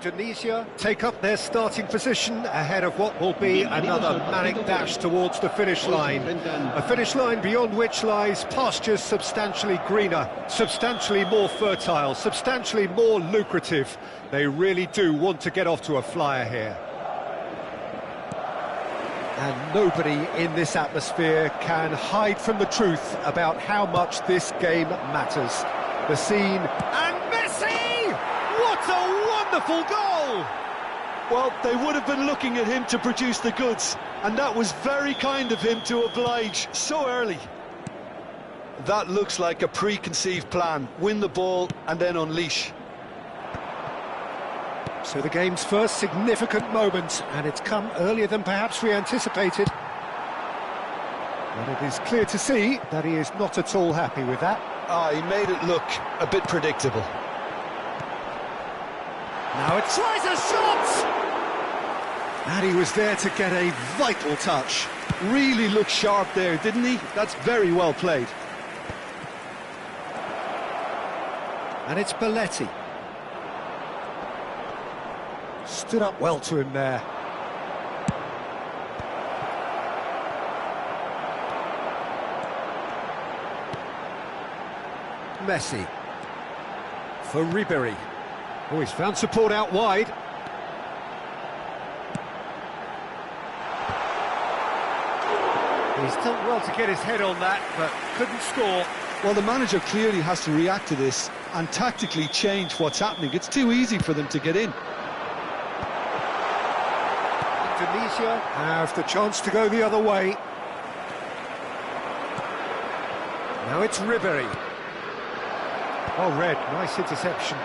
Indonesia take up their starting position ahead of what will be another manic dash towards the finish line. A finish line beyond which lies pastures substantially greener, substantially more fertile, substantially more lucrative. They really do want to get off to a flyer here. And nobody in this atmosphere can hide from the truth about how much this game matters. The scene, and Messi! What a wonderful goal! Well, they would have been looking at him to produce the goods, and that was very kind of him to oblige so early. That looks like a preconceived plan. Win the ball and then unleash. So the game's first significant moment, and it's come earlier than perhaps we anticipated. But it is clear to see that he is not at all happy with that. He made it look a bit predictable. Now it tries a shot! And he was there to get a vital touch. Really looked sharp there, didn't he? That's very well played. And it's Belletti. Stood up well to him there. Messi. For Ribery. Oh, he's found support out wide. He's done well to get his head on that, but couldn't score. Well, the manager clearly has to react to this and tactically change what's happening. It's too easy for them to get in. Indonesia have the chance to go the other way. Now it's Ribery. Oh, Red, nice interception.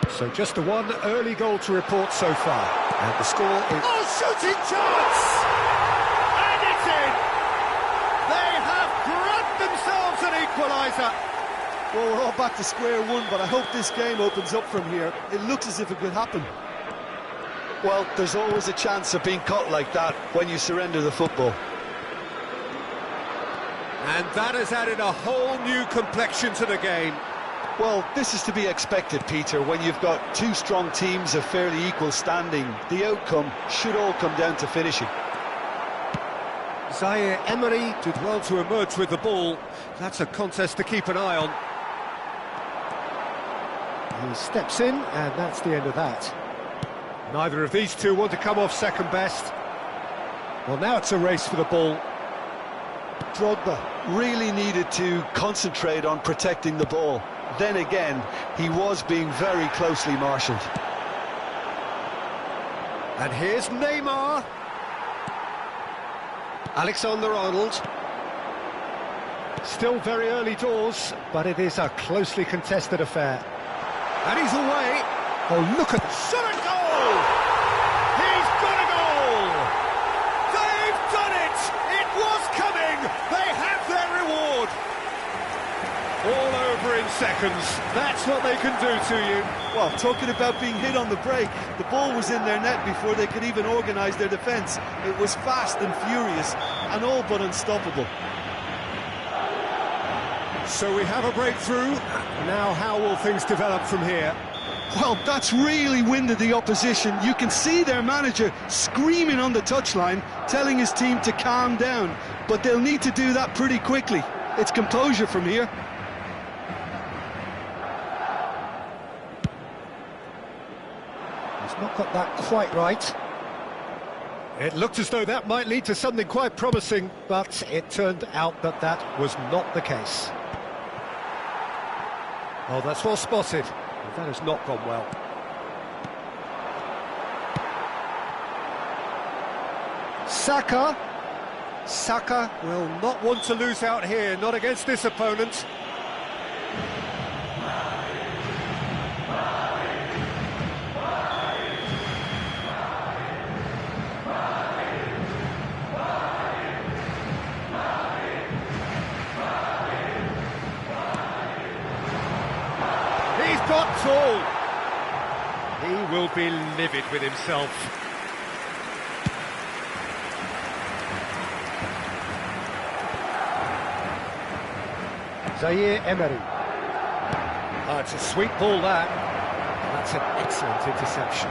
So just the one early goal to report so far. And the score is... Oh, shooting chance! And it's in! They have grabbed themselves an equaliser. Well, we're all back to square one, but I hope this game opens up from here. It looks as if it could happen. Well, there's always a chance of being caught like that when you surrender the football. And that has added a whole new complexion to the game. Well, this is to be expected, Peter. When you've got two strong teams of fairly equal standing, the outcome should all come down to finishing. Zaire Emery did well to emerge with the ball. That's a contest to keep an eye on. He steps in, and that's the end of that. Neither of these two want to come off second best. Well, now it's a race for the ball. Drogba really needed to concentrate on protecting the ball. Then again, he was being very closely marshalled. And here's Neymar. Alexander-Arnold. Still very early doors, but it is a closely contested affair. And he's away. Oh, look at... Shot and goal! He's got a goal! They've done it! It was coming! They have their reward! All over in seconds. That's what they can do to you. Well, talking about being hit on the break, the ball was in their net before they could even organise their defence. It was fast and furious, and all but unstoppable. So we have a breakthrough. Now how will things develop from here? Well, that's really winded the opposition. You can see their manager screaming on the touchline, telling his team to calm down. But they'll need to do that pretty quickly. It's composure from here. He's not got that quite right. It looked as though that might lead to something quite promising, but it turned out that that was not the case. Oh, that's well spotted. That has not gone well. Saka. Saka will not want to lose out here, not against this opponent. He's got tall. He will be livid with himself. Zaire Emery. Oh, it's a sweet ball, that. That's an excellent interception.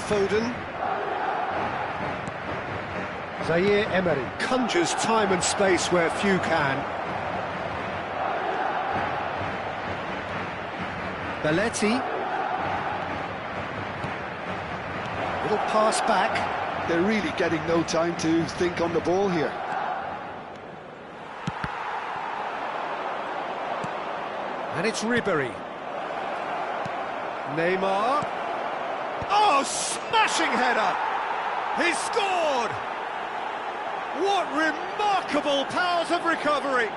Foden. Zaire Emery conjures time and space where few can. Belletti. Little pass back. They're really getting no time to think on the ball here. And it's Ribery. Neymar. Oh, smashing header! He scored! What remarkable powers of recovery!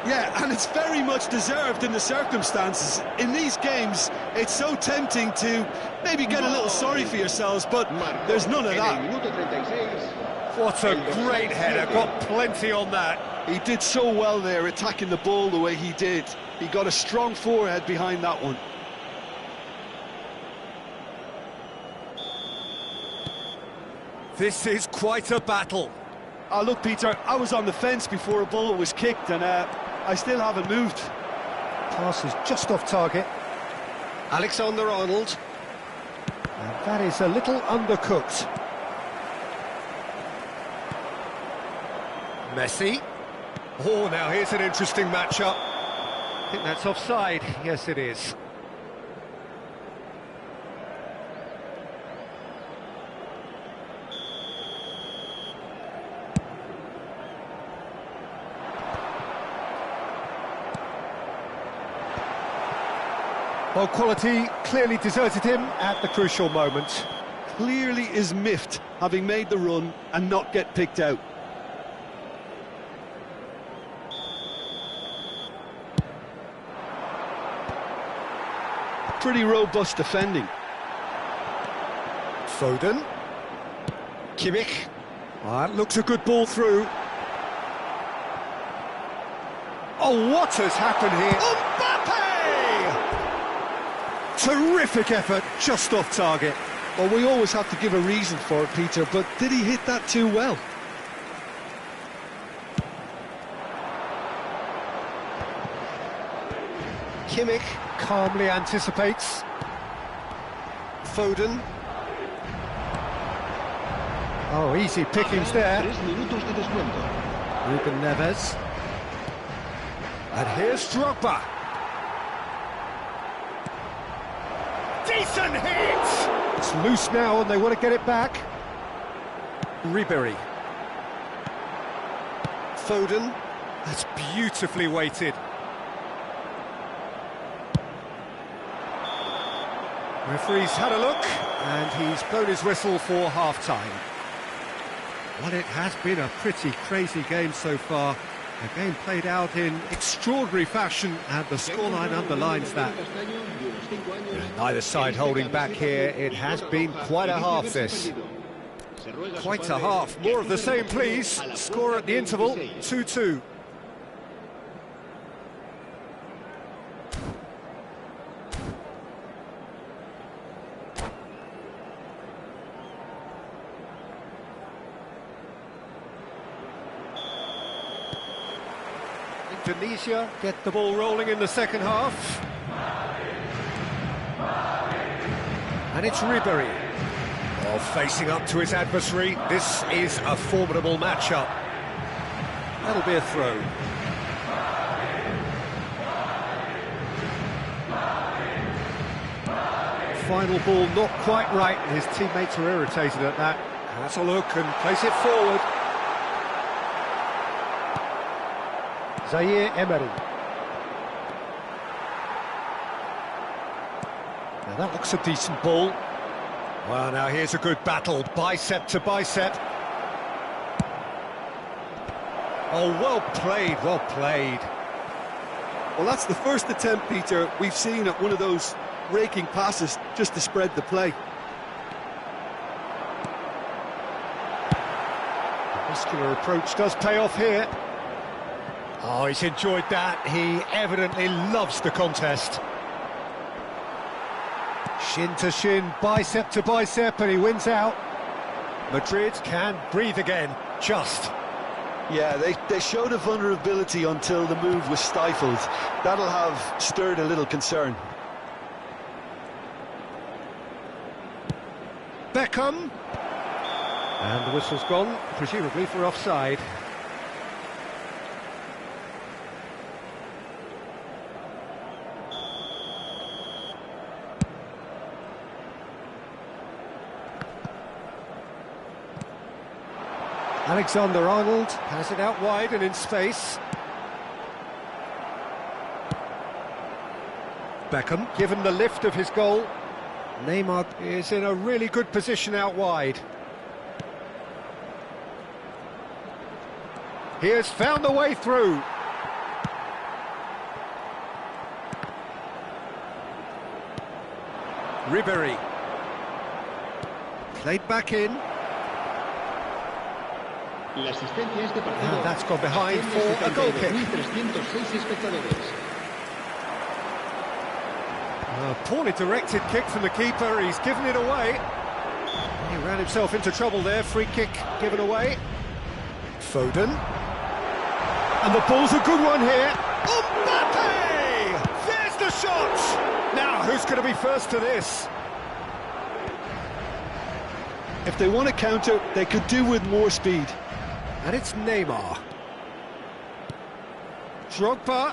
Yeah, and it's very much deserved in the circumstances. In these games, it's so tempting to maybe get a little sorry for yourselves, but there's none of that. What a great header, got plenty on that. He did so well there, attacking the ball the way he did. He got a strong forehead behind that one. This is quite a battle. Oh, look, Peter, I was on the fence before a ball was kicked, and I still haven't moved. Pass is just off target. Alexander-Arnold. And that is a little undercooked. Messi. Oh, now here's an interesting matchup. I think that's offside. Yes, it is. Well, quality clearly deserted him at the crucial moment. Clearly is miffed, having made the run and not get picked out. Pretty robust defending. Foden. Kimmich. That looks a good ball through. Oh, what has happened here? Mbappe! Terrific effort, just off target. Well, we always have to give a reason for it, Peter, but did he hit that too well? Kimmich calmly anticipates. Foden. Oh, easy pickings there. Ruben Neves. And here's Drogba. Decent hit! It's loose now and they want to get it back. Ribery. Foden. That's beautifully weighted. Referee's had a look, and he's blown his whistle for half-time. Well, it has been a pretty crazy game so far. A game played out in extraordinary fashion, and the scoreline underlines that. Neither side holding back here. It has been quite a half, this. Quite a half. More of the same, please. Score at the interval, 2-2. Indonesia get the ball rolling in the second half. And it's Ribery. Oh, facing up to his adversary. This is a formidable matchup. That'll be a throw. Final ball not quite right. His teammates are irritated at that. Has a look and plays it forward. Zaire Emery. Now that looks a decent ball. Well, now here's a good battle, bicep to bicep. Oh, well played, well played. Well, that's the first attempt, Peter, we've seen at one of those raking passes just to spread the play. The muscular approach does pay off here. Oh, he's enjoyed that. He evidently loves the contest. Shin to shin, bicep to bicep, and he wins out. Madrid can breathe again, just. Yeah, they showed a vulnerability until the move was stifled. That'll have stirred a little concern. Beckham. And the whistle's gone, presumably for offside. Alexander-Arnold has it out wide and in space. Beckham given the lift of his goal. Neymar is in a really good position out wide. He has found a way through. Ribéry. Played back in. And that's gone behind for a goal kick. A poorly directed kick from the keeper, he's given it away. He ran himself into trouble there, free kick given away. Foden. And the ball's a good one here. Mbappe! There's the shot! Now, who's going to be first to this? If they want to counter, they could do with more speed. And it's Neymar. Drogba.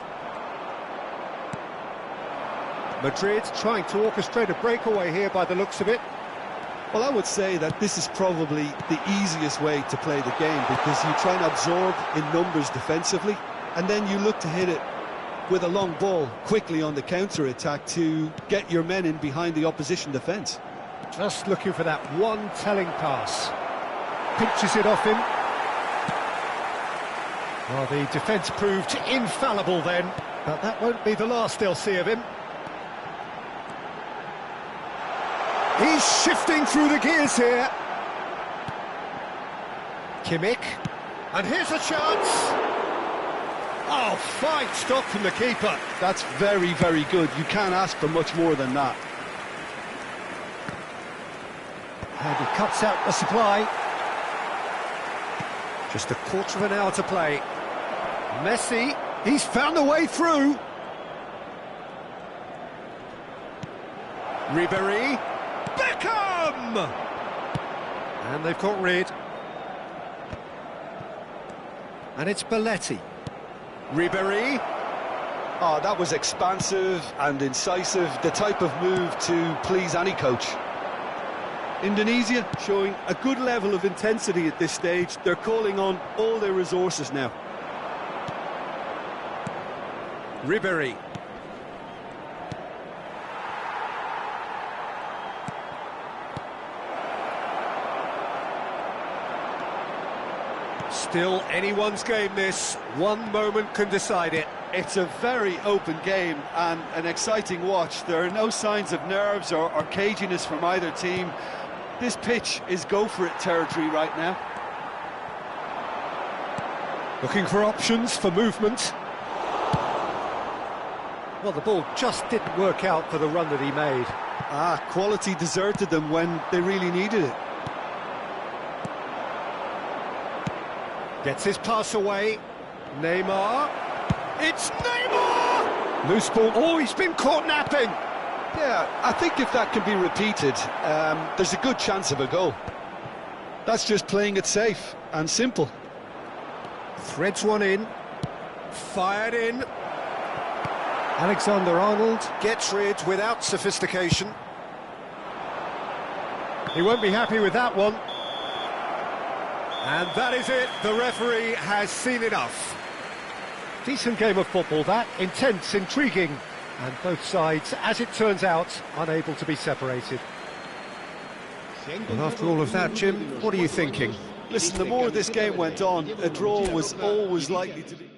Madrid trying to orchestrate a breakaway here by the looks of it. Well, I would say that this is probably the easiest way to play the game, because you try and absorb in numbers defensively, and then you look to hit it with a long ball quickly on the counter-attack to get your men in behind the opposition defence. Just looking for that one telling pass. Pinches it off him. Well, the defence proved infallible then, but that won't be the last they'll see of him. He's shifting through the gears here. Kimmich. And here's a chance. Oh, fine stop from the keeper. That's very, very good. You can't ask for much more than that. And he cuts out the supply. Just a quarter of an hour to play. Messi, he's found a way through. Ribéry. Beckham! And they've got rid. And it's Belletti. Ribéry. Oh, that was expansive and incisive, the type of move to please any coach. Indonesia showing a good level of intensity at this stage. They're calling on all their resources now. Ribéry. Still anyone's game this. One moment can decide it. It's a very open game and an exciting watch. There are no signs of nerves or caginess from either team. This pitch is go-for-it territory right now. Looking for options for movement. Well, the ball just didn't work out for the run that he made. Quality deserted them when they really needed it. Gets his pass away. Neymar. It's Neymar! Loose ball. Oh, he's been caught napping. Yeah, I think if that can be repeated, there's a good chance of a goal. That's just playing it safe and simple. Threads one in. Fired in. Alexander-Arnold gets rid without sophistication. He won't be happy with that one. And that is it. The referee has seen enough. Decent game of football, that. Intense, intriguing. And both sides, as it turns out, unable to be separated. Well, after all of that, Jim, what are you thinking? Listen, the more this game went on, a draw was always likely to be...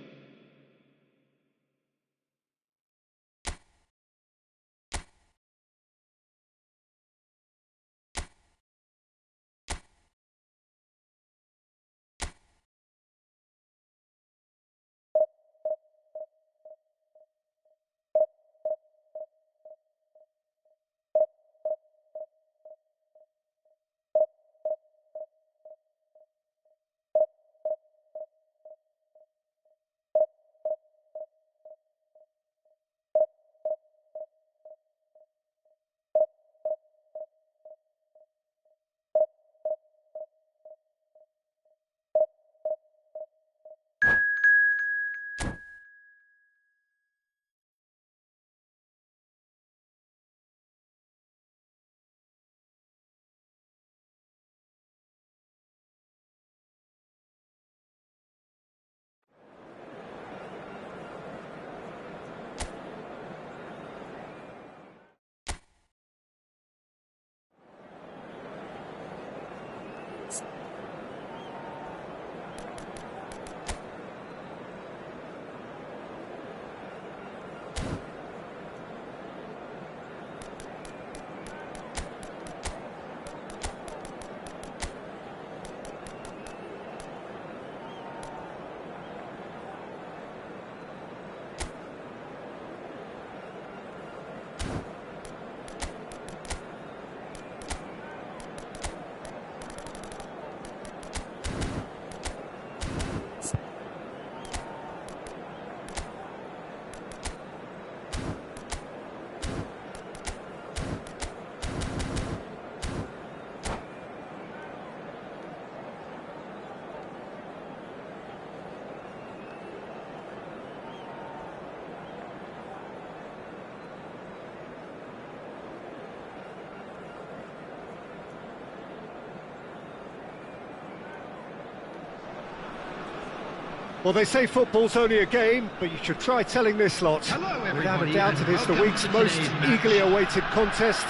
Well, they say football's only a game, but you should try telling this lot. Without a doubt, it is the week's most eagerly awaited contest,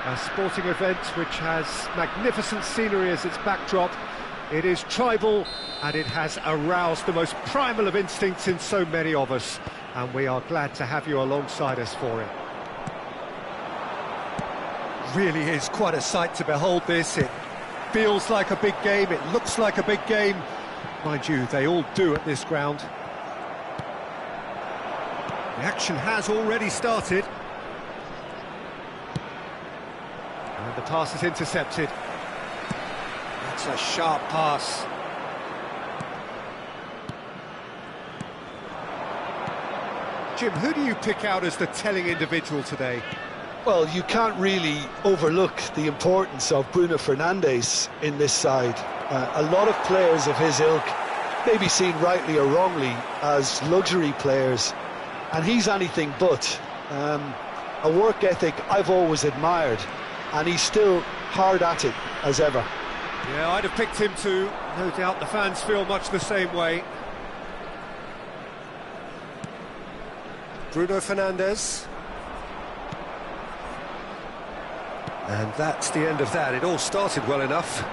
a sporting event which has magnificent scenery as its backdrop. It is tribal, and it has aroused the most primal of instincts in so many of us, and we are glad to have you alongside us for it. Really is quite a sight to behold this. It feels like a big game, it looks like a big game. Mind you, they all do at this ground. The action has already started. And the pass is intercepted. That's a sharp pass. Jim, who do you pick out as the telling individual today? Well, you can't really overlook the importance of Bruno Fernandes in this side. A lot of players of his ilk may be seen rightly or wrongly as luxury players, and he's anything but. A work ethic I've always admired, and he's still hard at it as ever. Yeah, I'd have picked him too. No doubt the fans feel much the same way. Bruno Fernandes. And that's the end of that. It all started well enough.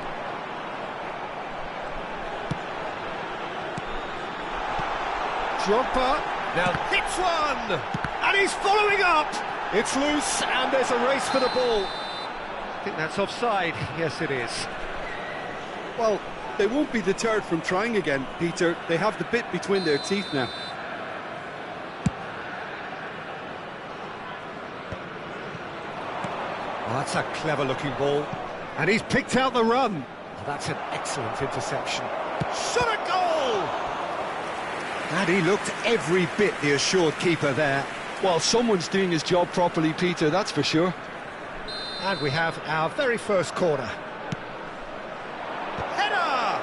Drogba now hits one, and he's following up. It's loose, and there's a race for the ball. I think that's offside. Yes, it is. Well, they won't be deterred from trying again, Peter. They have the bit between their teeth now. Oh, that's a clever-looking ball. And he's picked out the run. Oh, that's an excellent interception. Shot a goal! And he looked every bit the assured keeper there. Well, someone's doing his job properly, Peter, that's for sure. And we have our very first corner. Header!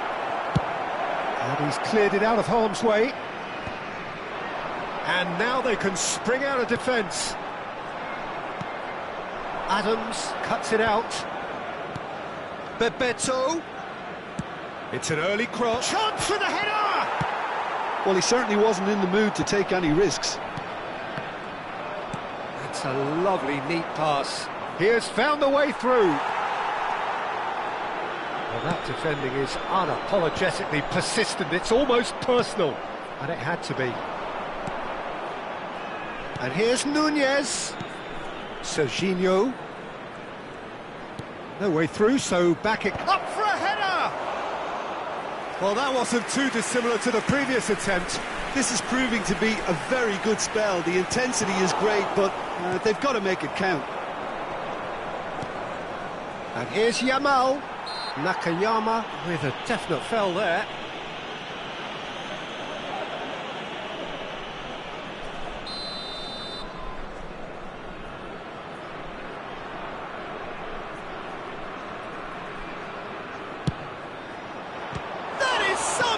And he's cleared it out of harm's way. And now they can spring out of defence. Adams cuts it out. Bebeto. It's an early cross. Chance for the header! Well, he certainly wasn't in the mood to take any risks. That's a lovely, neat pass. He has found the way through. Well, that defending is unapologetically persistent. It's almost personal, and it had to be. And here's Nunez. Serginho. No way through, so back it up for a header! Well, that wasn't too dissimilar to the previous attempt. This is proving to be a very good spell. The intensity is great, but they've got to make it count. And here's Yamal. Nakayama with a definite foul there.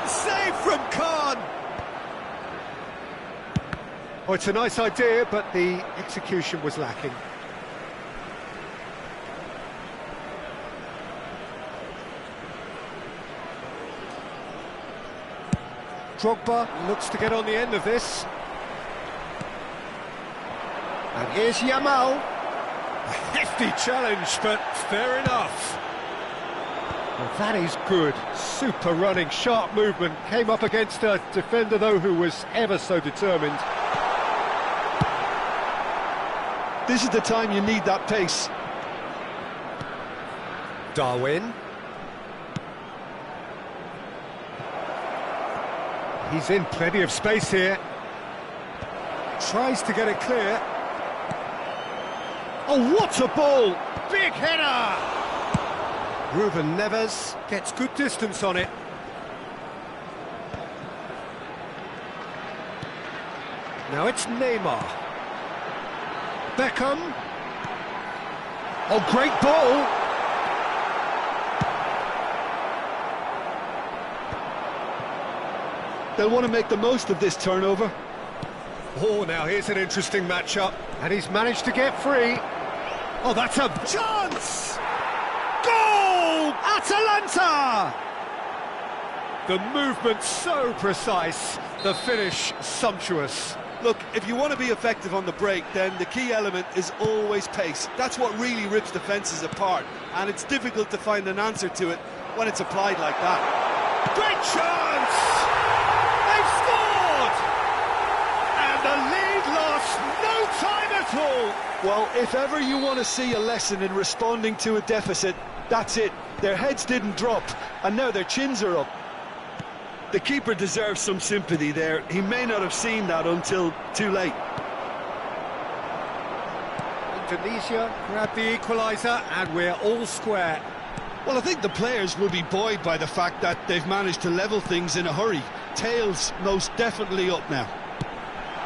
Save from Khan. Oh, it's a nice idea, but the execution was lacking. Drogba looks to get on the end of this. And here's Yamal. A hefty challenge, but fair enough. Well, that is good. Super running, sharp movement. Came up against a defender, though, who was ever so determined. This is the time you need that pace. Darwin. He's in plenty of space here. Tries to get it clear. Oh, what a ball! Big header! Ruben Neves gets good distance on it. Now it's Neymar. Beckham. Oh, great ball! They'll want to make the most of this turnover. Oh, now here's an interesting matchup. And he's managed to get free. Oh, that's a chance! Goal! Atalanta! The movement so precise, the finish sumptuous. Look, if you want to be effective on the break, then the key element is always pace. That's what really rips defences apart, and it's difficult to find an answer to it when it's applied like that. Great chance! They've scored! And the lead lost no time at all. Well, if ever you want to see a lesson in responding to a deficit, that's it. Their heads didn't drop, and now their chins are up. The keeper deserves some sympathy there. He may not have seen that until too late. Indonesia grab the equaliser, and we're all square. Well, I think the players will be buoyed by the fact that they've managed to level things in a hurry. Tails most definitely up now.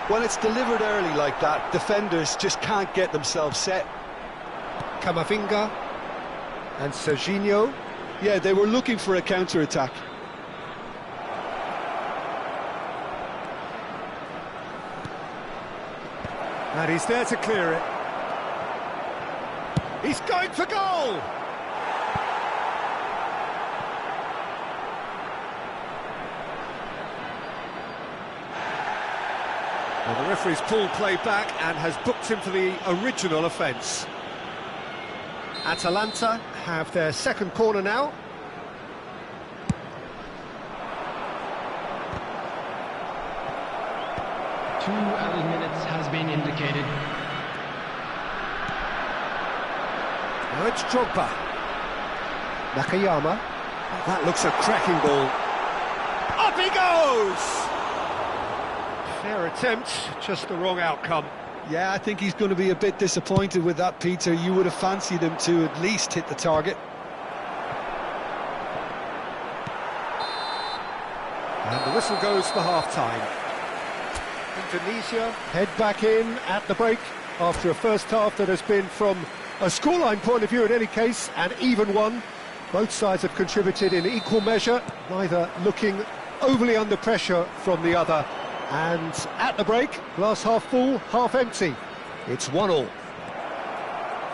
When it's delivered early like that, defenders just can't get themselves set. Camavinga and Serginho. Yeah, they were looking for a counter-attack. And he's there to clear it. He's going for goal! Well, the referee's pulled play back and has booked him for the original offence. Atalanta have their second corner now. Two added minutes has been indicated. Now it's Drogba. Nakayama. That looks a cracking ball. Up he goes! Fair attempt, just the wrong outcome. Yeah, I think he's going to be a bit disappointed with that, Peter. You would have fancied him to at least hit the target. And the whistle goes for half-time. Indonesia head back in at the break after a first half that has been, from a scoreline point of view in any case, an even one. Both sides have contributed in equal measure, neither looking overly under pressure from the other. And at the break, glass half full, half empty. It's 1-1.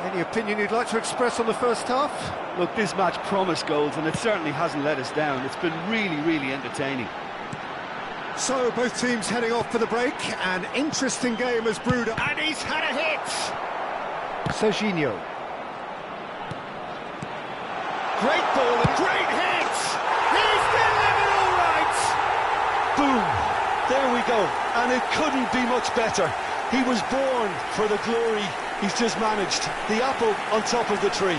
Any opinion you'd like to express on the first half? Look, this match promised goals, and it certainly hasn't let us down. It's been really, really entertaining. So, both teams heading off for the break. An interesting game has brewed up. And he's had a hit! Serginho. Great ball and great hit! He's delivered all right! Boom! There we go, and it couldn't be much better. He was born for the glory he's just managed. The apple on top of the tree.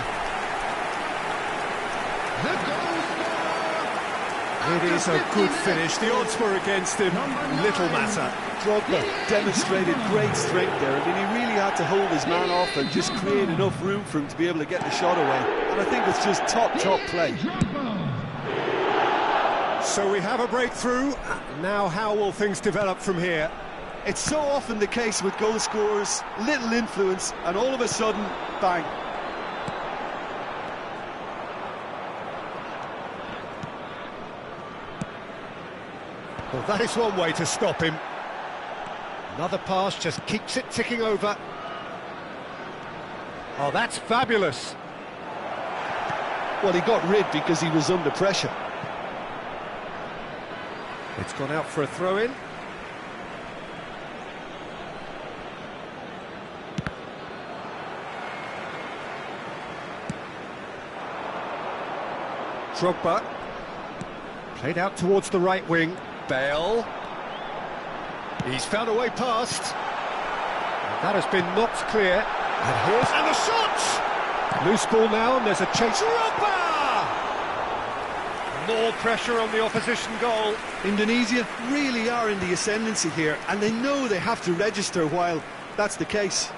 It is a good finish. The odds were against him. Little matter. Drogba demonstrated great strength there. I mean, he really had to hold his man off and just create enough room for him to be able to get the shot away. And I think it's just top play. So we have a breakthrough. Now how will things develop from here? It's so often the case with goal scorers, little influence, and all of a sudden, bang. Well, that is one way to stop him. Another pass just keeps it ticking over. Oh, that's fabulous. Well, he got rid because he was under pressure. It's gone out for a throw-in. Drogba. Played out towards the right wing. Bale. He's found a way past. And that has been knocked clear. And the shot! Loose ball now, and there's a chase. Drogba! More pressure on the opposition goal. Indonesia really are in the ascendancy here, and they know they have to register while that's the case.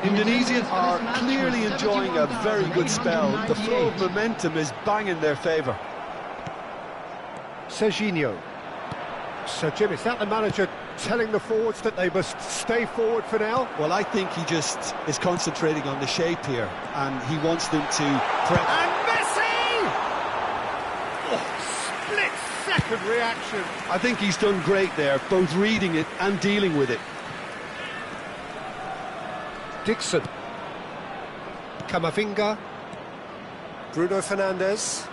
Indonesia are clearly enjoying a very good spell. The flow of momentum is bang in their favour. Serginho. So, Jim, is that the manager telling the forwards that they must stay forward for now? Well, I think he just is concentrating on the shape here, and he wants them to press. And Messi! Oh, split-second reaction. I think he's done great there, both reading it and dealing with it. Dixon. Camavinga. Bruno Fernandes.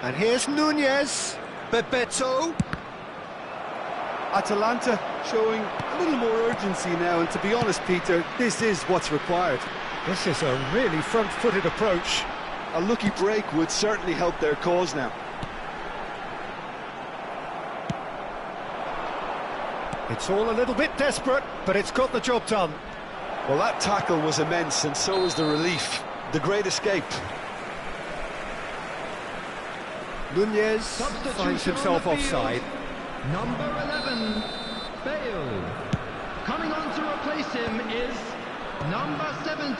And here's Nunez. Bebeto. Atalanta showing a little more urgency now, and to be honest, Peter, this is what's required. This is a really front-footed approach. A lucky break would certainly help their cause now. It's all a little bit desperate, but it's got the job done. Well, that tackle was immense, and so was the relief. The great escape. Nunez finds himself offside. Number 11, Bale. Coming on to replace him is number 17,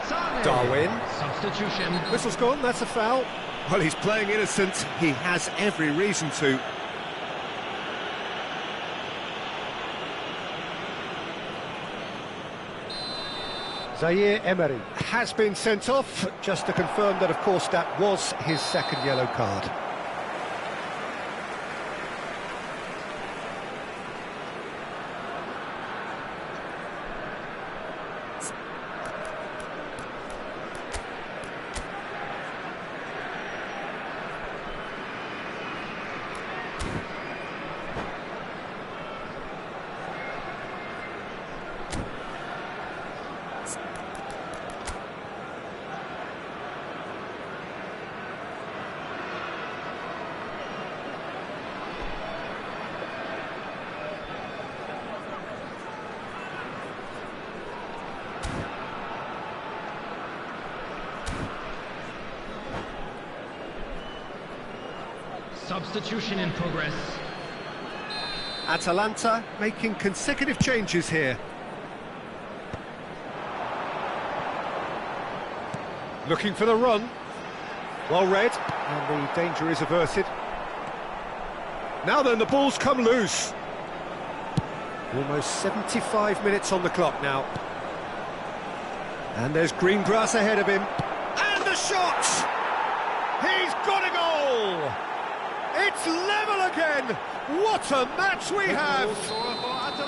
Sane. Darwin. Substitution. Whistle's gone, that's a foul. Well, he's playing innocent. He has every reason to. Zaire Emery has been sent off, just to confirm that, of course, that was his second yellow card. Substitution in progress. Atalanta making consecutive changes here. Looking for the run. Well read, and the danger is averted. Now then, the ball's come loose. Almost 75 minutes on the clock now. And there's green grass ahead of him. And the shot! He's got a goal! It's level again! What a match we have!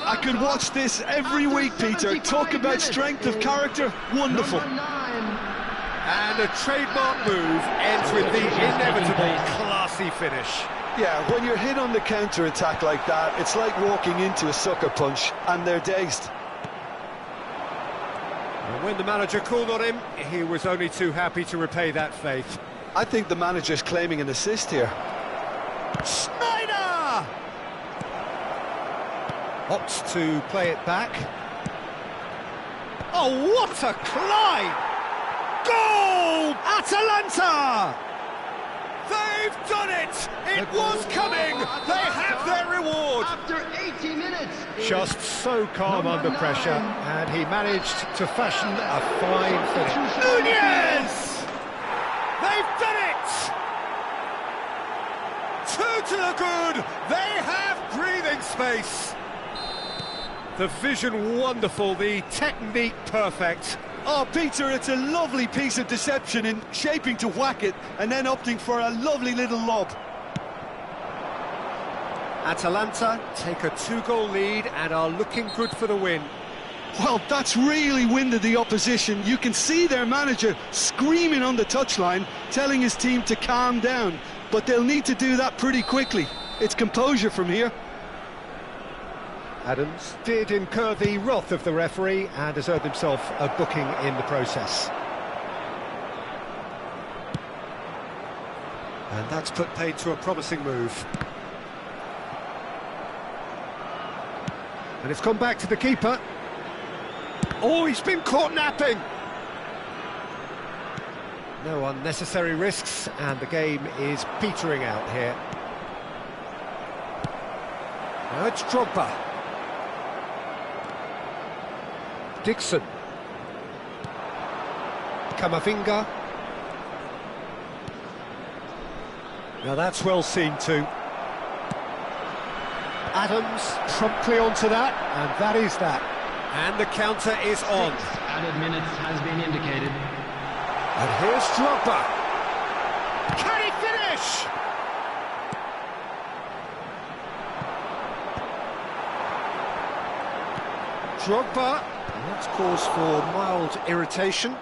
I could watch this every week, Peter. Talk about strength of character. Wonderful. And a trademark move ends with the inevitable classy finish. Yeah, when you're hit on the counter-attack like that, it's like walking into a sucker punch, and they're dazed. And when the manager called on him, he was only too happy to repay that faith. I think the manager's claiming an assist here. Schneider! Opts to play it back. Oh, what a climb! Goal! Atalanta! They've done it! It was coming! They have their reward! After 80 minutes. Just so calm under pressure, and he managed to fashion a fine finish. Nunez! They've done it! Two to the good! They have breathing space! The vision wonderful, the technique perfect. Oh, Peter, it's a lovely piece of deception in shaping to whack it and then opting for a lovely little lob. Atalanta take a 2-goal lead and are looking good for the win. Well, that's really winded the opposition. You can see their manager screaming on the touchline, telling his team to calm down. But they'll need to do that pretty quickly. It's composure from here. Adams did incur the wrath of the referee and has earned himself a booking in the process. And that's put paid to a promising move. And it's gone back to the keeper. Oh, he's been caught napping! No unnecessary risks, and the game is petering out here. Now it's Drogba. Dixon. Camavinga. Now that's well seen too. Adams promptly onto that, and that is that. And the counter is on. 6 added minutes has been indicated. And here's Drogba. Can he finish? Drogba. That's cause for mild irritation.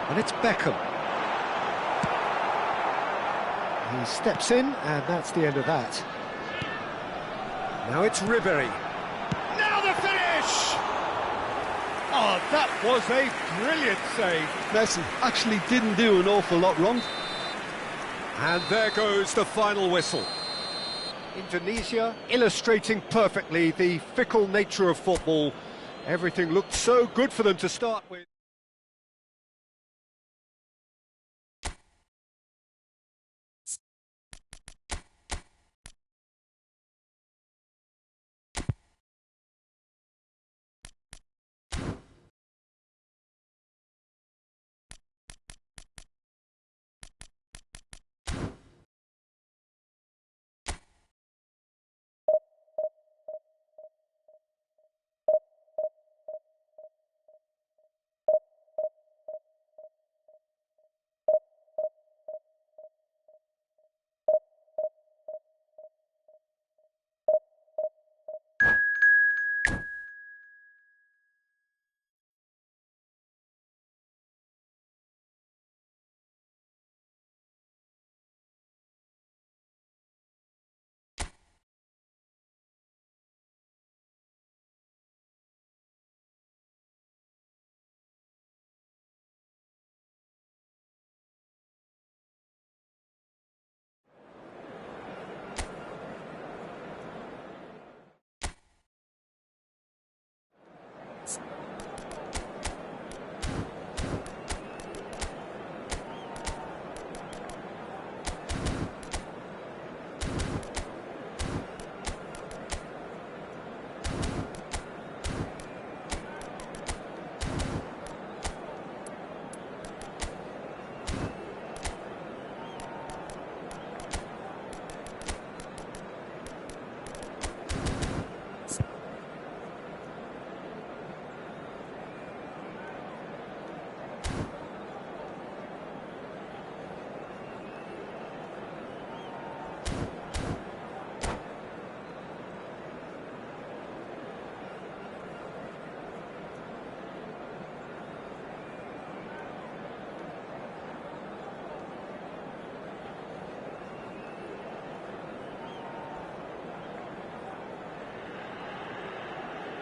And it's Beckham. He steps in, and that's the end of that. Now it's Ribery. Now the finish! Oh, that was a brilliant save. Messi actually didn't do an awful lot wrong. And there goes the final whistle. Indonesia illustrating perfectly the fickle nature of football. Everything looked so good for them to start with.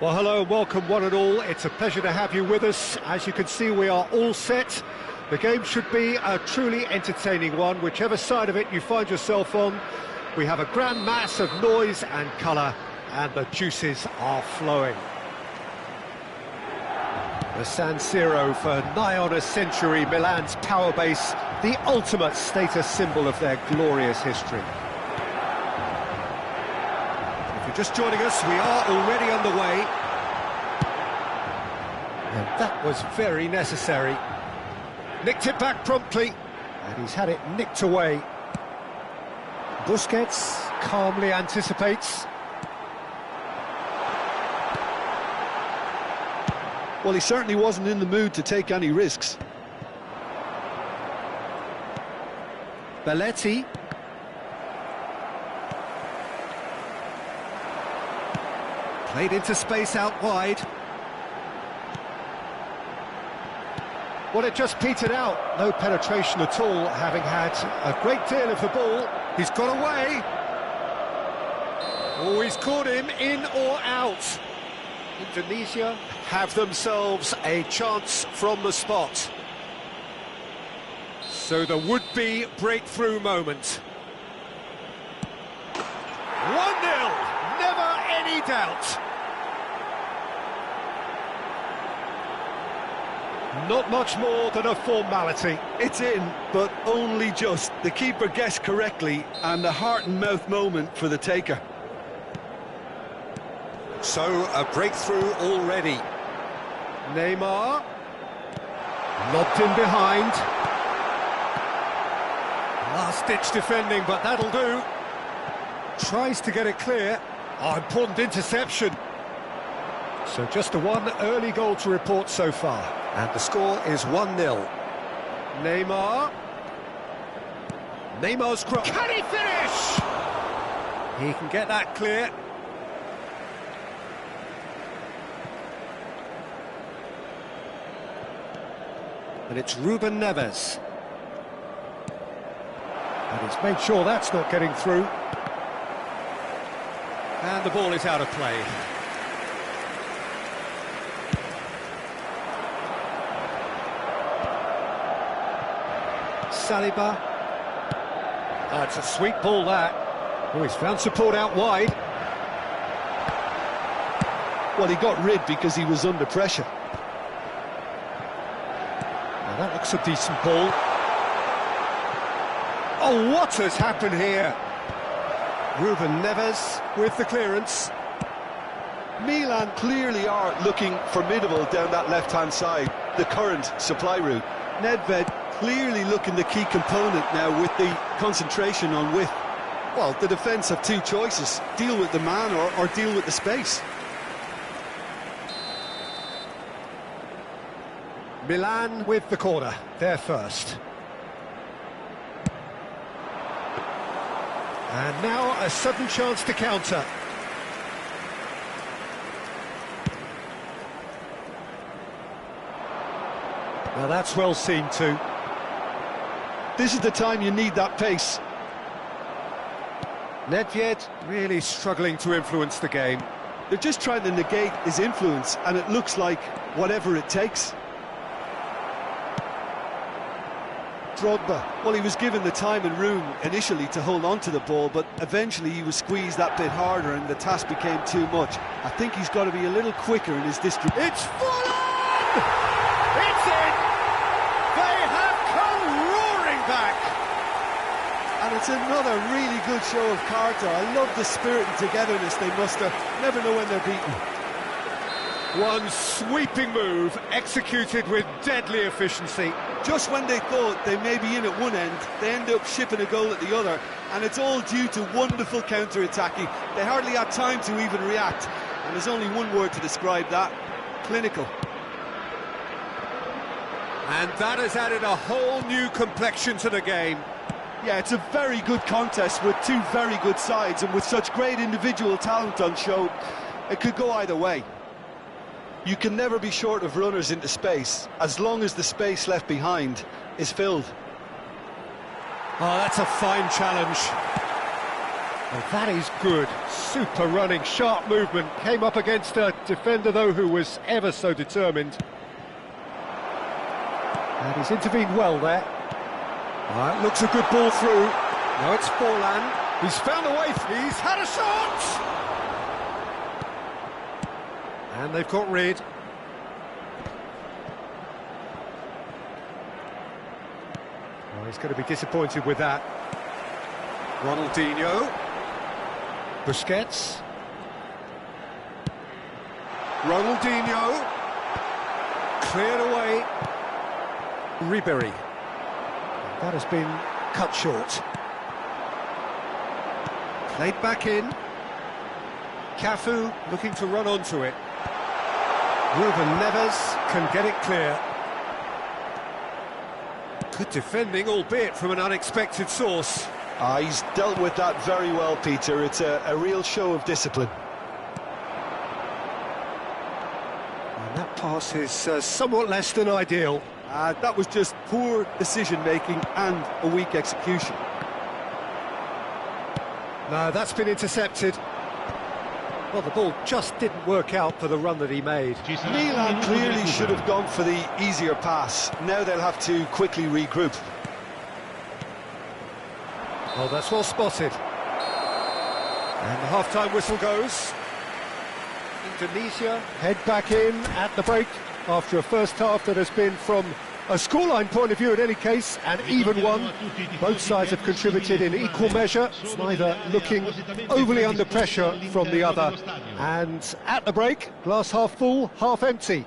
Well, hello and welcome one and all. It's a pleasure to have you with us. As you can see, we are all set. The game should be a truly entertaining one, whichever side of it you find yourself on. We have a grand mass of noise and colour, and the juices are flowing. The San Siro, for nigh on a century, Milan's power base, the ultimate status symbol of their glorious history. Just joining us, we are already underway. And that was very necessary. Nicked it back promptly, and he's had it nicked away. Busquets calmly anticipates. Well, he certainly wasn't in the mood to take any risks. Belletti. Played into space out wide. Well, it just petered out. No penetration at all, having had a great deal of the ball. He's got away. Oh, he's caught him in or out. Indonesia have themselves a chance from the spot. So the would-be breakthrough moment. 1-0, never any doubt. Not much more than a formality. It's in, but only just. The keeper guessed correctly, and a heart-and-mouth moment for the taker. So, a breakthrough already. Neymar. Lobbed in behind. Last-ditch defending, but that'll do. Tries to get it clear. Oh, important interception. So just the one early goal to report so far. And the score is 1-0. Neymar. Neymar's cross. Can he finish? He can get that clear. And it's Ruben Neves. And he's made sure that's not getting through. And the ball is out of play. Saliba. That's a sweet ball, that. Oh, he's found support out wide. Well, he got rid because he was under pressure. Now that looks a decent ball. Oh, what has happened here? Ruben Neves with the clearance. Milan clearly are looking formidable down that left-hand side, the current supply route. Nedved clearly looking the key component now with the concentration on width. Well, the defence have two choices: deal with the man or deal with the space. Milan with the corner, they're first. And now a sudden chance to counter. Now that's well seen too. This is the time you need that pace. Nedved really struggling to influence the game. They're just trying to negate his influence, and it looks like whatever it takes. Drogba, well, he was given the time and room initially to hold on to the ball, but eventually he was squeezed that bit harder and the task became too much. I think he's got to be a little quicker in his distribution. It's full on! It's in! They have come roaring back! And it's another really good show of character. I love the spirit and togetherness they muster. Never know when they're beaten. One sweeping move, executed with deadly efficiency. Just when they thought they may be in at one end, they end up shipping a goal at the other, and it's all due to wonderful counter-attacking. They hardly had time to even react, and there's only one word to describe that: clinical. And that has added a whole new complexion to the game. Yeah, it's a very good contest with two very good sides, and with such great individual talent on show, it could go either way. You can never be short of runners into space, as long as the space left behind is filled. Oh, that's a fine challenge. Well, that is good. Super running, sharp movement. Came up against a defender, though, who was ever so determined. And he's intervened well there. That looks a good ball through. Now it's Forlan. He's found a way. He's had a shot! And they've got rid. Oh, he's going to be disappointed with that. Ronaldinho. Busquets. Ronaldinho. Cleared away. Ribéry. That has been cut short. Played back in. Cafu looking to run onto it. Ruben Neves can get it clear. Good defending, albeit from an unexpected source. He's dealt with that very well, Peter. It's a real show of discipline. And that pass is somewhat less than ideal. That was just poor decision-making and a weak execution. No, that's been intercepted. Well, the ball just didn't work out for the run that he made. Milan clearly should have gone for the easier pass. Now they'll have to quickly regroup. Well, that's well spotted. And the half-time whistle goes. Indonesia head back in at the break after a first half that has been, from a scoreline point of view in any case, an even one. Both sides have contributed in equal measure, neither looking overly under pressure from the other. And at the break, glass half full, half empty.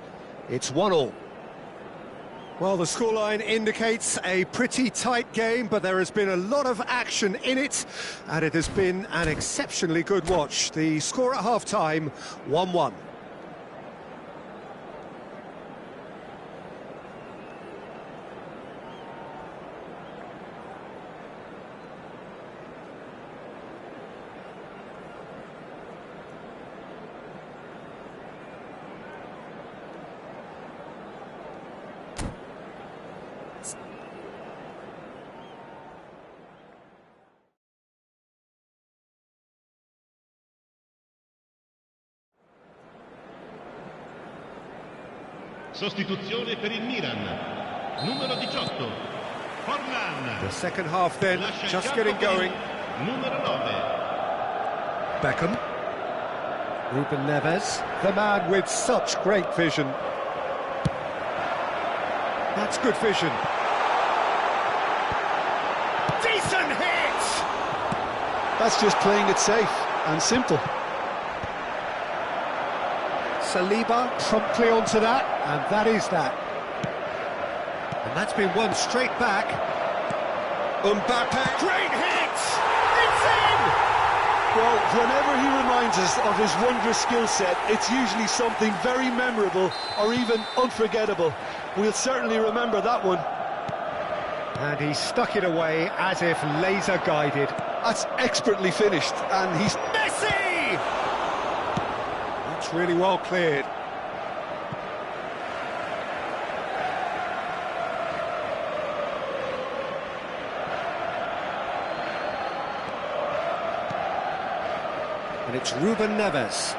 It's 1-1. Well, the scoreline indicates a pretty tight game, but there has been a lot of action in it, and it has been an exceptionally good watch. The score at half-time, 1-1. Sostituzione per il Milan. Numero 18. Forlan. The second half then, Lascia il just campo getting per going. Numero 9. Beckham. Ruben Neves, the man with such great vision. That's good vision. Decent hit! That's just playing it safe and simple. Saliba promptly onto that, and that is that. And that's been won straight back. Mbappe, great hit! It's in! Well, whenever he reminds us of his wondrous skill set, it's usually something very memorable or even unforgettable. We'll certainly remember that one. And he stuck it away as if laser-guided. That's expertly finished, and he's... Messi! That's really well cleared. And it's Ruben Neves.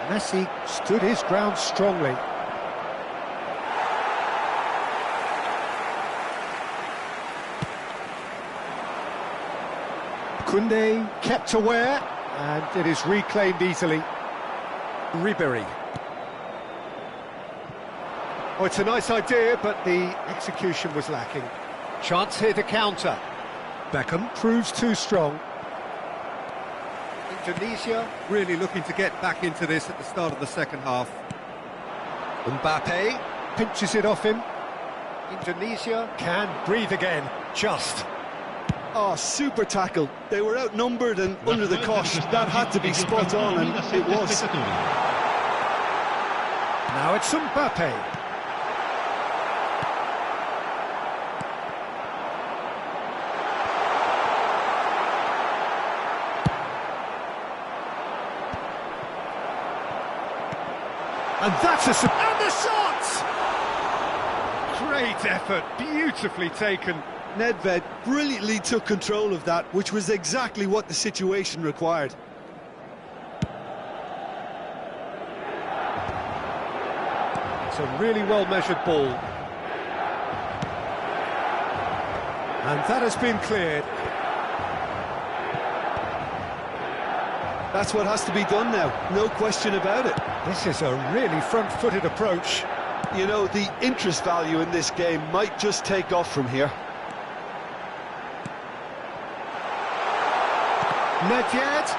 Messi stood his ground strongly. Koundé kept aware, and it is reclaimed easily. Ribéry. Oh, it's a nice idea, but the execution was lacking. Chance here to counter. Beckham proves too strong. Indonesia really looking to get back into this at the start of the second half. Mbappe pinches it off him. Indonesia can breathe again, just. Oh, super tackle. They were outnumbered and under the cosh. That had to be spot on, and it was. Now it's Mbappe. And that's and the shot! Great effort, beautifully taken. Nedved brilliantly took control of that, which was exactly what the situation required. It's a really well-measured ball. And that has been cleared. That's what has to be done now, no question about it. This is a really front-footed approach. You know, the interest value in this game might just take off from here. Nedved.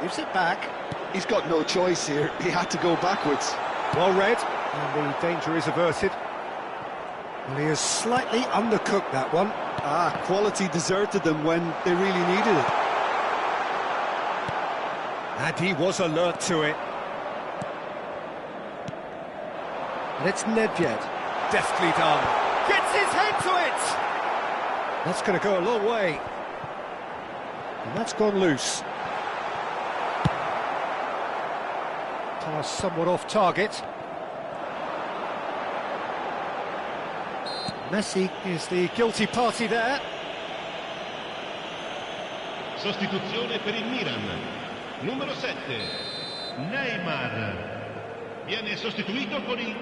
Gives it back. He's got no choice here, he had to go backwards. Well read, and the danger is averted. Well, he has slightly undercooked that one. Ah, quality deserted them when they really needed it. And he was alert to it. And it's Nedved. Deftly done. Gets his head to it! That's going to go a long way. And that's gone loose. Pass somewhat off target. Messi is the guilty party there. Sostituzione per il Milan. Numero 7. Neymar. Viene sostituito con il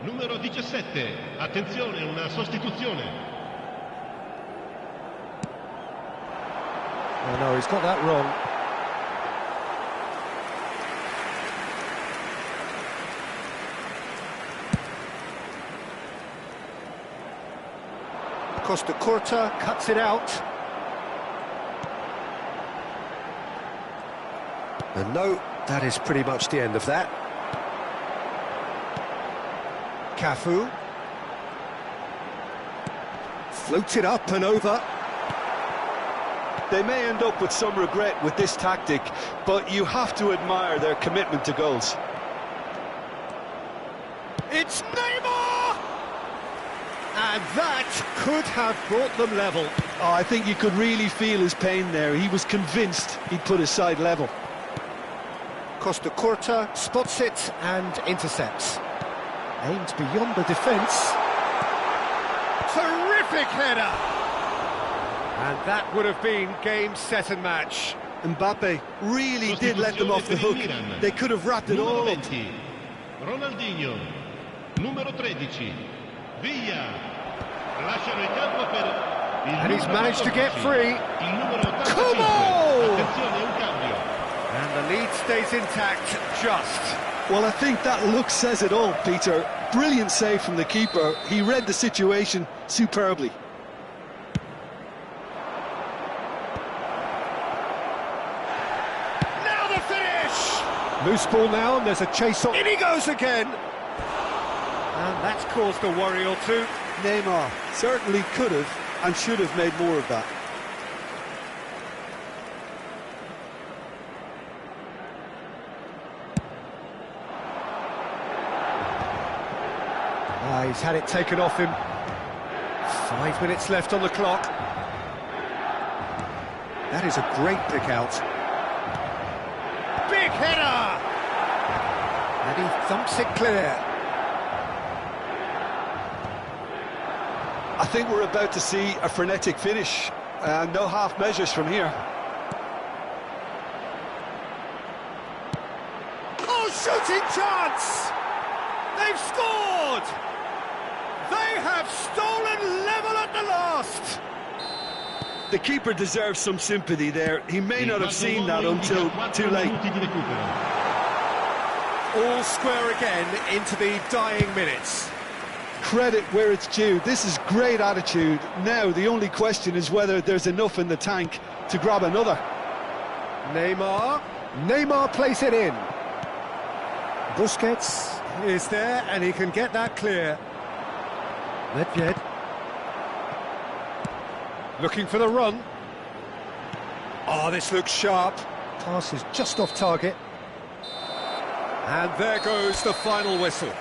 numero 17. Attenzione, una sostituzione. Oh no, he's got that wrong. Costa Curta cuts it out. And no, that is pretty much the end of that. Cafu. Floats it up and over. They may end up with some regret with this tactic, but you have to admire their commitment to goals. It's Neymar! And that could have brought them level. Oh, I think you could really feel his pain there. He was convinced he'd put his side level. Costa Curta spots it and intercepts. Aimed beyond the defence. Terrific header! And that would have been game, set and match. Mbappe really did let them off the hook. They could have wrapped it all up. Ronaldinho, numero 13, Villa, lasciano il campo per il And he's numero managed to 14, get free. il numero 85. Come on! Attenzione, un cambio. And the lead stays intact, just. Well, I think that look says it all, Peter. Brilliant save from the keeper. He read the situation superbly. Now the finish! Loose ball now, and there's a chase on. In he goes again! And that's caused a worry or two. Neymar certainly could have and should have made more of that. He's had it taken off him. 5 minutes left on the clock. That is a great pick out. Big header! And he thumps it clear. I think we're about to see a frenetic finish. No half measures from here. Oh, shooting chance! They've scored! They have stolen level at the last! The keeper deserves some sympathy there. He may not have seen that until too late. All square again into the dying minutes. Credit where it's due. This is great attitude. Now the only question is whether there's enough in the tank to grab another. Neymar plays it in. Busquets is there and he can get that clear. Nedved looking for the run. Oh, this looks sharp. Pass is just off target. And there goes the final whistle.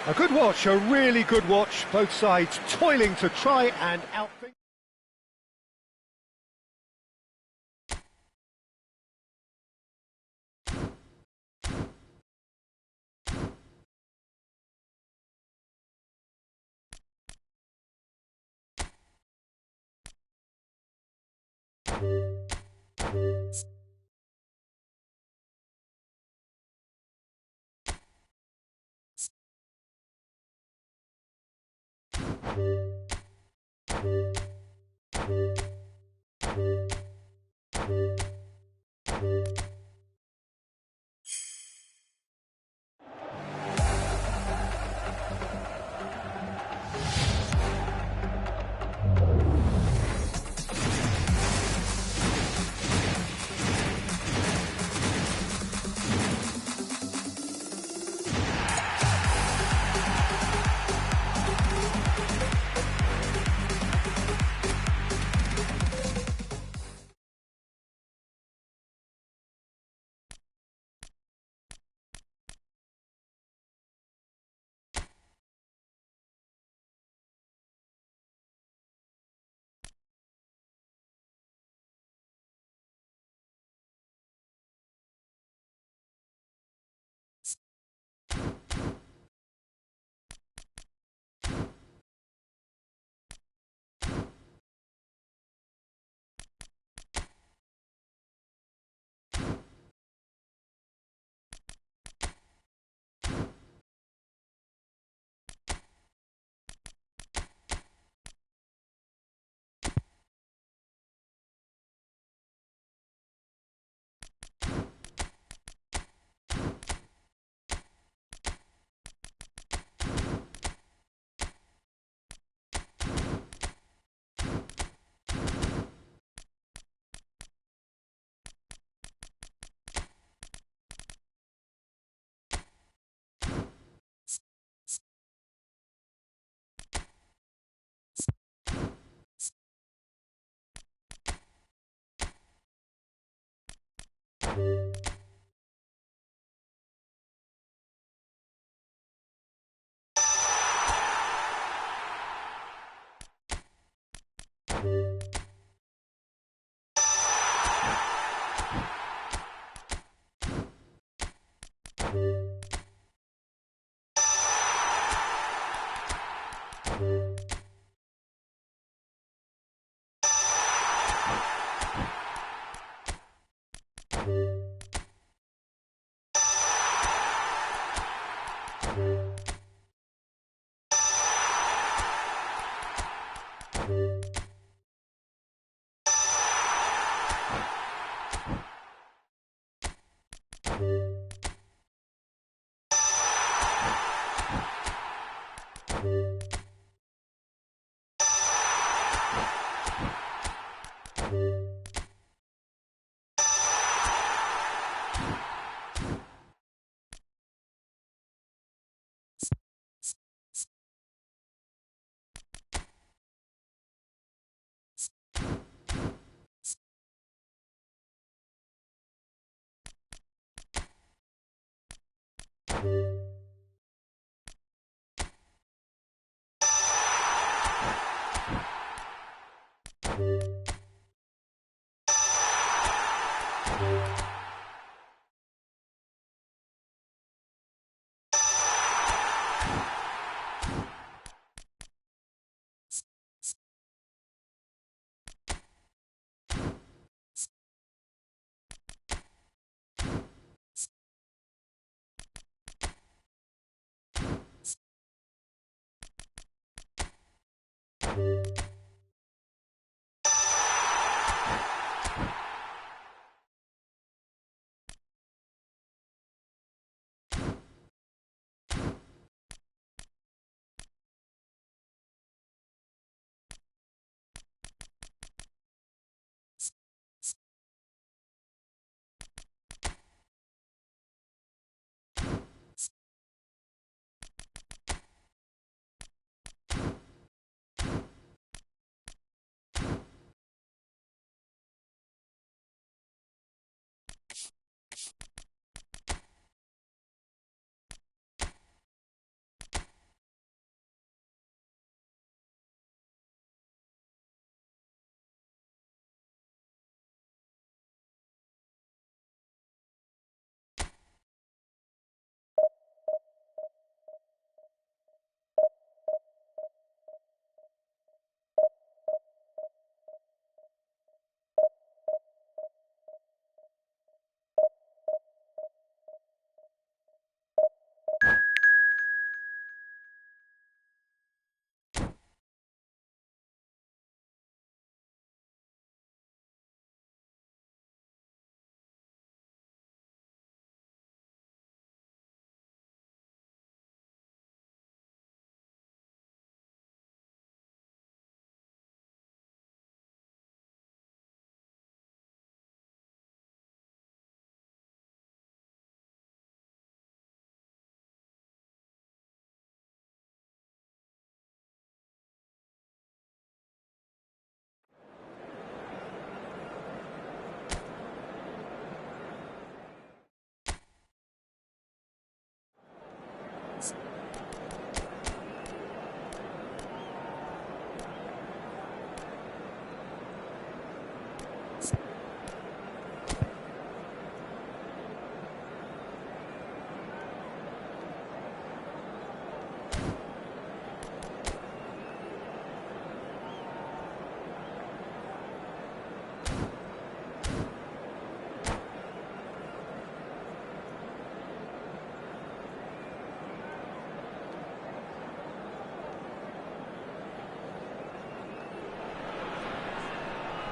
A good watch, a really good watch. Both sides toiling to try and outthink.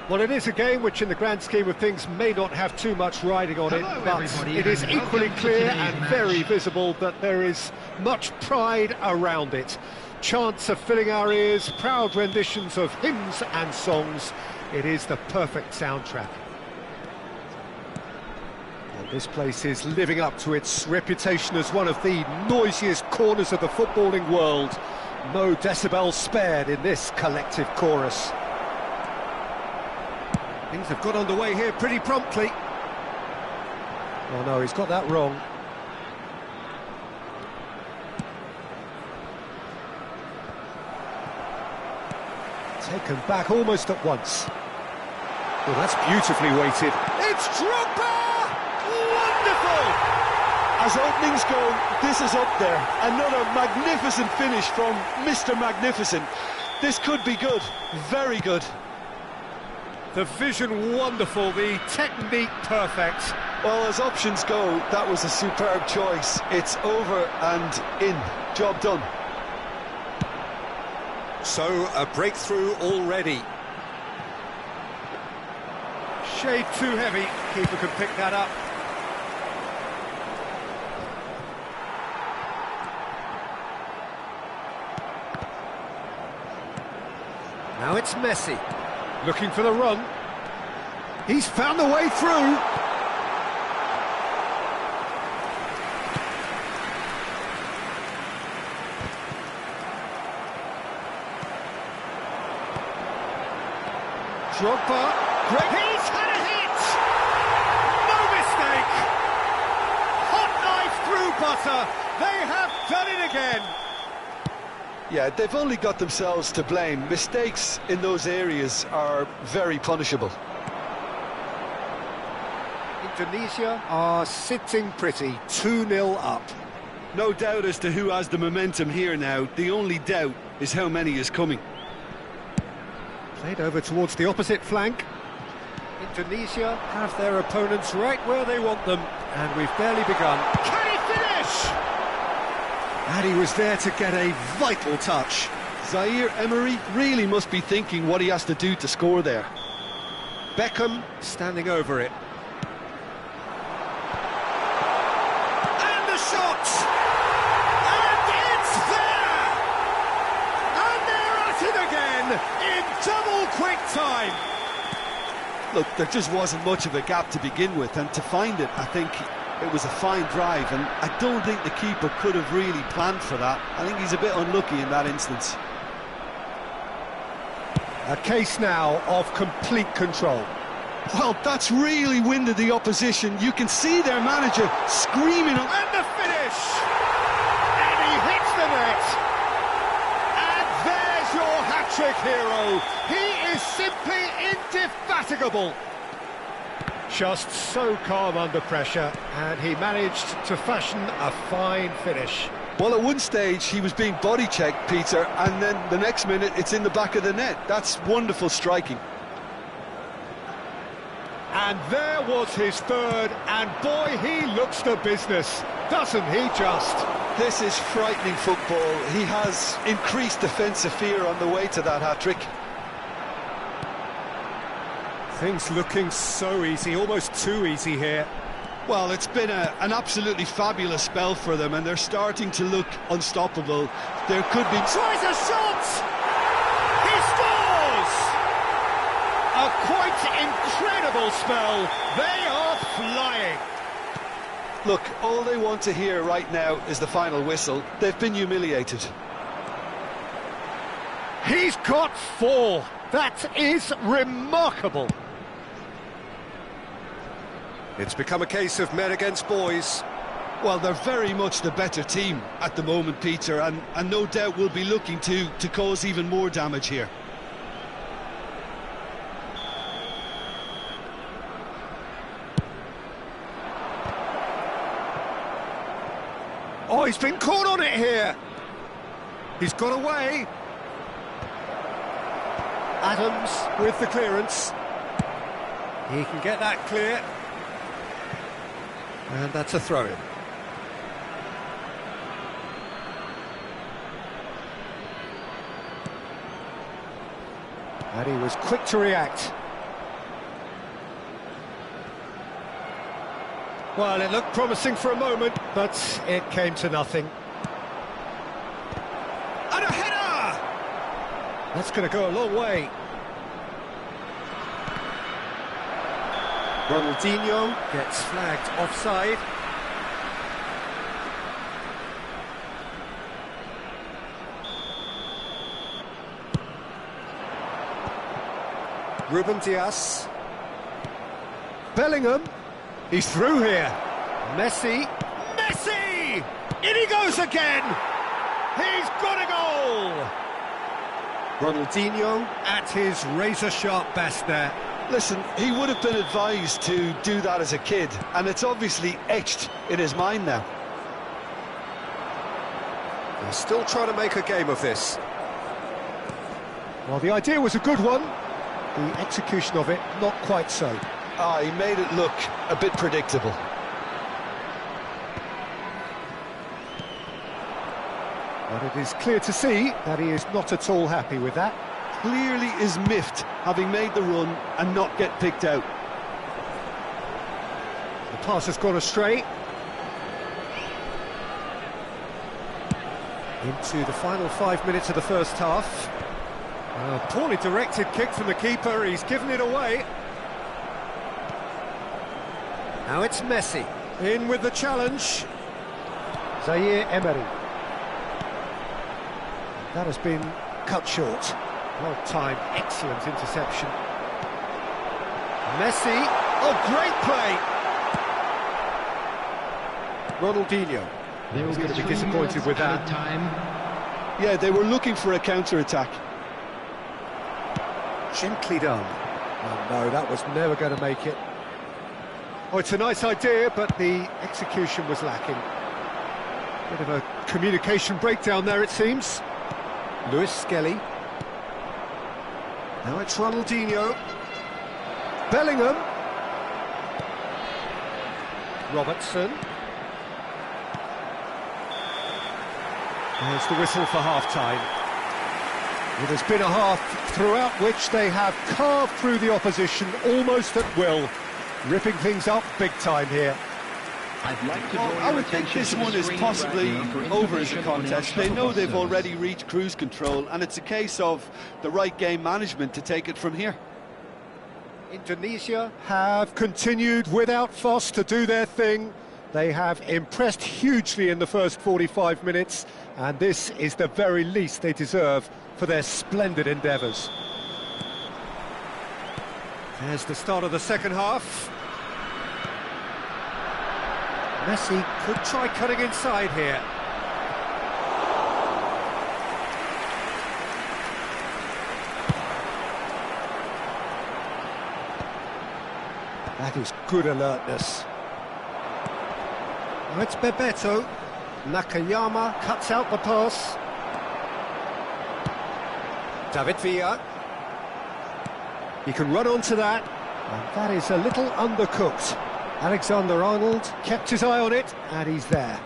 Well, it is a game which, in the grand scheme of things, may not have too much riding on it, Hello, but everybody, it is and equally welcome to clear today's and match. very visible that there is much pride around it. Chants are filling our ears, proud renditions of hymns and songs. It is the perfect soundtrack. And this place is living up to its reputation as one of the noisiest corners of the footballing world. No decibel spared in this collective chorus. Things have got underway here pretty promptly. Oh no, he's got that wrong. Taken back almost at once. Oh, that's beautifully weighted. It's Drogba! Wonderful! As openings go, this is up there. Another magnificent finish from Mr. Magnificent. This could be good, very good. The vision wonderful, the technique perfect. Well, as options go, that was a superb choice. It's over and in. Job done. So, a breakthrough already. Shade too heavy. Keeper can pick that up. Now it's Messi, looking for the run. He's found the way through. Drogba, great. He's had a hit! No mistake! Hot knife through butter. They have done it again. Yeah, they've only got themselves to blame. Mistakes in those areas are very punishable. Indonesia are sitting pretty, 2-0 up. No doubt as to who has the momentum here now. The only doubt is how many is coming. Played over towards the opposite flank. Indonesia have their opponents right where they want them, and we've barely begun. Can he finish? And he was there to get a vital touch. Zaire Emery really must be thinking what he has to do to score there. Beckham standing over it. And the shot! And it's there! And they're at it again in double quick time. Look, there just wasn't much of a gap to begin with, and to find it, I think it was a fine drive, and I don't think the keeper could have really planned for that. I think he's a bit unlucky in that instance. A case now of complete control. Well, that's really winded the opposition. You can see their manager screaming. And the finish! And he hits the net! And there's your hat-trick hero. He is simply indefatigable. Just so calm under pressure, and he managed to fashion a fine finish. Well, at one stage he was being body checked, Peter, and then the next minute it's in the back of the net. That's wonderful striking. And there was his third, and boy, he looks the business, doesn't he just? This is frightening football. He has increased defensive fear on the way to that hat-trick. Things looking so easy, almost too easy here. Well, it's been an absolutely fabulous spell for them, and they're starting to look unstoppable. There could be... Tries a shot! He scores! A quite incredible spell. They are flying. Look, all they want to hear right now is the final whistle. They've been humiliated. He's got 4. That is remarkable. It's become a case of men against boys. Well, they're very much the better team at the moment, Peter, and no doubt will be looking to cause even more damage here. Oh, he's been caught on it here. He's got away. Adams with the clearance. He can get that clear. And that's a throw-in. And he was quick to react. Well, it looked promising for a moment, but it came to nothing. And a header! That's going to go a long way. Ronaldinho gets flagged offside. Ruben Dias. Bellingham. He's through here. Messi. Messi! In he goes again! He's got a goal! Ronaldinho at his razor-sharp best there. Listen, he would have been advised to do that as a kid, and it's obviously etched in his mind now. They're still trying to make a game of this. Well, the idea was a good one. The execution of it, not quite so. Ah, he made it look a bit predictable. But it is clear to see that he is not at all happy with that. Clearly is miffed, having made the run and not get picked out. The pass has gone astray. Into the final 5 minutes of the first half. A poorly directed kick from the keeper, he's given it away. Now it's Messi, in with the challenge. Zaire Emery. That has been cut short. Well timed, excellent interception. Messi, oh great play! Ronaldinho. There will He's be going to be 3 disappointed minutes with that. added time. Yeah, they were looking for a counter-attack. Gently done. Oh no, that was never going to make it. Oh, it's a nice idea, but the execution was lacking. Bit of a communication breakdown there, it seems. Lewis Skelly. Now it's Ronaldinho. Bellingham. Robertson. There's the whistle for half-time. It has been a half throughout which they have carved through the opposition almost at will, ripping things up big time here. I'd like to Well, draw I your would think attention this to the one is screen possibly right now for over as a information on the contest. They outcome know of they've service. already reached cruise control, and it's a case of the right game management to take it from here. Indonesia have continued without fuss to do their thing. They have impressed hugely in the first 45 minutes, and this is the very least they deserve for their splendid endeavours. There's the start of the second half. Messi could try cutting inside here. That is good alertness. Now it's Bebeto. Nakayama cuts out the pass. David Villa. He can run onto that. And that is a little undercooked. Alexander-Arnold kept his eye on it, and he's there.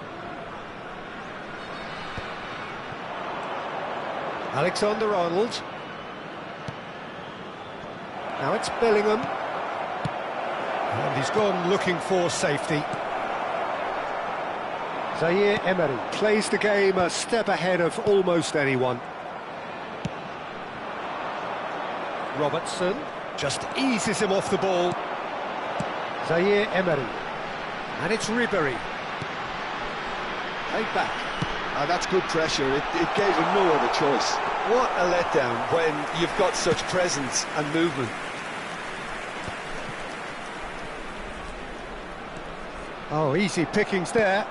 Alexander-Arnold. Now it's Bellingham. And he's gone looking for safety. Zaire Emery plays the game a step ahead of almost anyone. Robertson just eases him off the ball. Zaire Emery. And it's Ribéry. Played back. That's good pressure. It gave him no other choice. What a letdown when you've got such presence and movement. Oh, easy pickings there.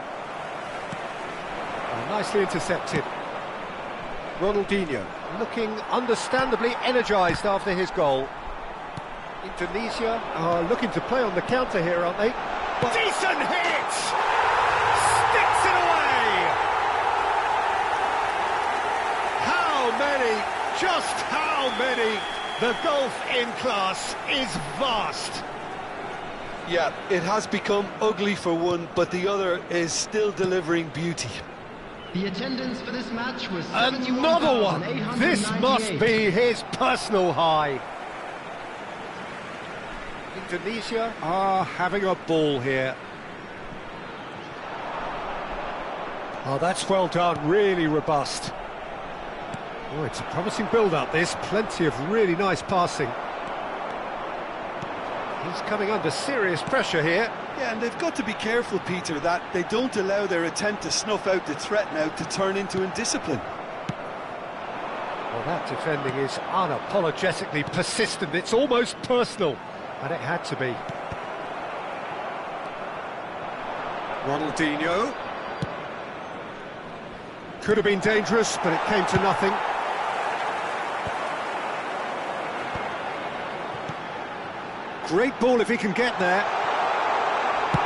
Oh, nicely intercepted. Ronaldinho looking understandably energised after his goal. Indonesia are looking to play on the counter here, aren't they? Well, decent hit! Sticks it away! How many? Just how many? The gulf in class is vast. Yeah, it has become ugly for one, but the other is still delivering beauty. The attendance for this match was Another one! This must be his personal high. Indonesia are having a ball here. Oh, that's well done, really robust. Oh, it's a promising build-up, this. Plenty of really nice passing. He's coming under serious pressure here. Yeah, and they've got to be careful, Peter, that they don't allow their attempt to snuff out the threat now to turn into indiscipline. Well, that defending is unapologetically persistent. It's almost personal, and it had to be. Ronaldinho. Could have been dangerous, but it came to nothing. Great ball if he can get there.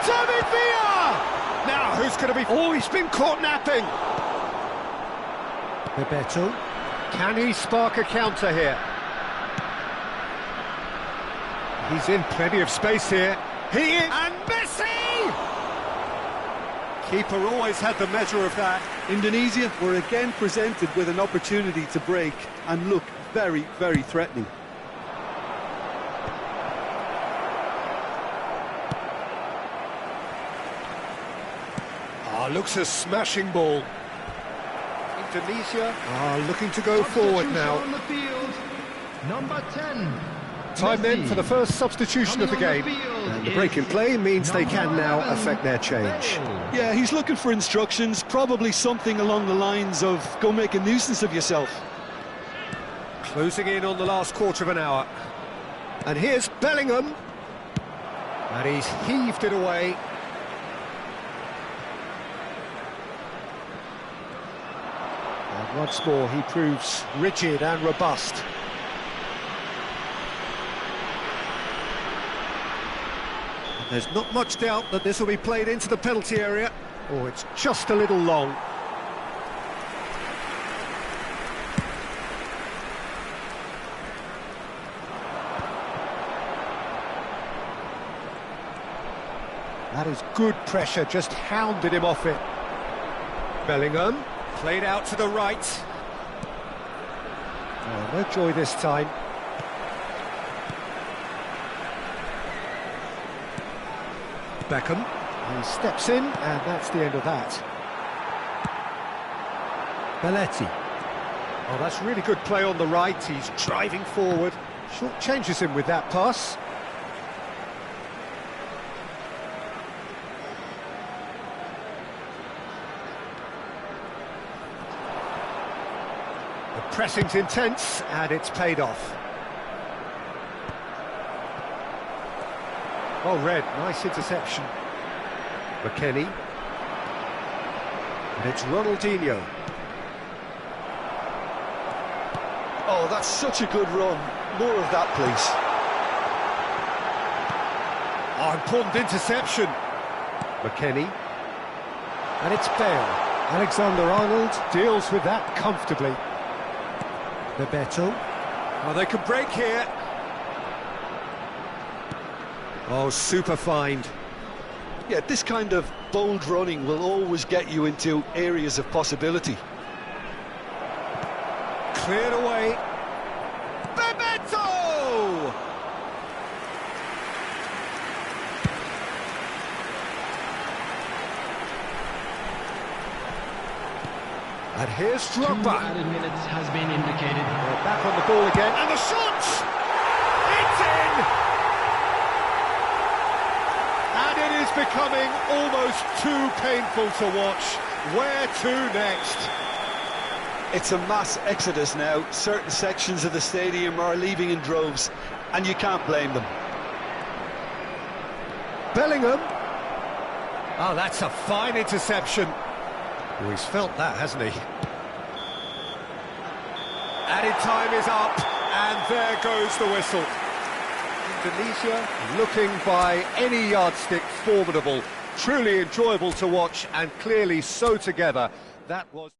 David Villa! Now, who's going to be... Oh, he's been caught napping. Bebeto. Can he spark a counter here? He's in plenty of space here. He is... And Messi! Keeper always had the measure of that. Indonesia were again presented with an opportunity to break and look very, very threatening. Looks a smashing ball. Indonesia are looking to go forward now. On the field, number 10. Time then for the first substitution of the Coming game. on the field And the break in play means they can now affect their change. Yeah, he's looking for instructions, probably something along the lines of go make a nuisance of yourself. Closing in on the last quarter of an hour. And here's Bellingham. And he's heaved it away. And once more he proves rigid and robust. And there's not much doubt that this will be played into the penalty area. Oh, it's just a little long. That is good pressure, just hounded him off it. Bellingham, played out to the right. Oh, no joy this time. Beckham, he steps in, and that's the end of that. Belletti. Oh, that's really good play on the right, he's driving forward. Short changes him with that pass. The pressing's intense, and it's paid off. Well read, nice interception. McKennie. And it's Ronaldinho. Oh, that's such a good run. More of that, please. Oh, important interception. McKennie. And it's Bale. Alexander-Arnold deals with that comfortably. Bebeto. Oh, they could break here. Oh, super find. Yeah, this kind of bold running will always get you into areas of possibility. Cleared away. Bebeto! And here's 2 Drogba. added minutes has been indicated. They're back on the ball again, and the shot! It's in! And it is becoming almost too painful to watch. Where to next? It's a mass exodus now. Certain sections of the stadium are leaving in droves, and you can't blame them. Bellingham. Oh, that's a fine interception. Oh, he's felt that, hasn't he? Added time is up, and there goes the whistle. Indonesia looking by any yardstick formidable. Truly enjoyable to watch, and clearly so together. That was...